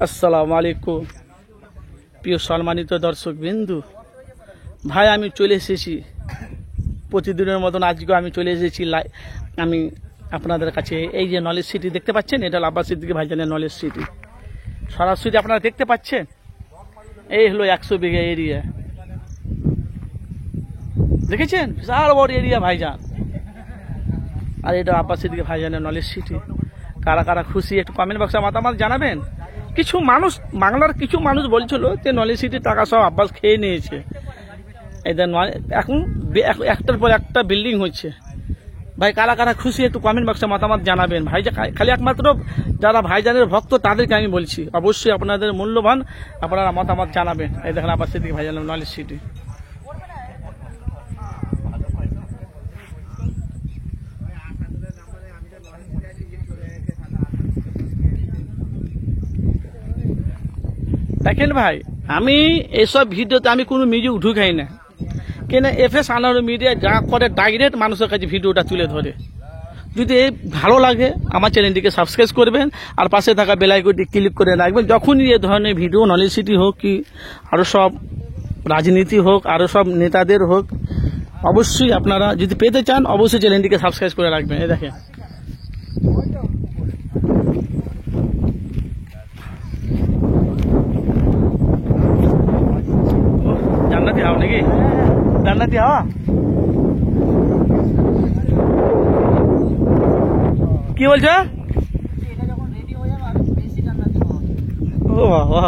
আসসালামু আলাইকুম প্রিয় সম্মানিত দর্শক বিন্দু ভাই, আমি চলে এসেছি প্রতিদিনের মতন। আজকে আমি চলে এসেছি আমি আপনাদের কাছে। এই যে নলেজ সিটি দেখতে পাচ্ছেন, এটা আব্বাস সিদ্দিকী ভাইজানের নলেজ সিটি। সরাসরি আপনারা দেখতে পাচ্ছেন, এই হলো 100 বিঘা এরিয়া। দেখেছেন, বিশাল বড় এরিয়া ভাইজান। আর এটা আব্বাস সিদ্দিকী ভাইজানের নলেজ সিটি। কারা কারা খুশি একটু কমেন্ট বক্সে মতামত জানাবেন। কিছু মানুষ, বাংলার কিছু মানুষ বলছিল যে নলেজ সিটির টাকা সব আব্বাস খেয়ে নিয়েছে। এদের এখন একটার পর একটা বিল্ডিং হচ্ছে। ভাই কারা কারা খুশি একটু কমেন্ট বক্সে মতামত জানাবেন। খালি একমাত্র যারা ভাইজানের ভক্ত তাদেরকে আমি বলছি, অবশ্যই আপনাদের মূল্যবান আপনারা মতামত জানাবেন। এই দেখেন আব্বাস সিদ্দিকী ভাইজানের নলেজ সিটি। দেখেন ভাই, আমি এসব ভিডিওতে আমি কোনো মিউজিক ঢুকাই না, কেন এফএস আনার মিডিয়া যা করে ডাইরেক্ট মানুষের কাছে ভিডিওটা তুলে ধরে। যদি ভালো লাগে আমার চ্যানেলটিকে সাবস্ক্রাইব করবেন, আর পাশে থাকা বেল আইকনটি ক্লিক করে রাখবেন। যখনই এই ধরনের ভিডিও নলেজ সিটি হোক কি আরও সব রাজনীতি হোক, আরও সব নেতাদের হোক, অবশ্যই আপনারা যদি পেতে চান অবশ্যই চ্যানেলটিকে সাবস্ক্রাইব করে রাখবেন। এই দেখেন জান্নাতি হাওয়া নাকি, জান্নাতি হাওয়া। কি বলছো? ও বাবা।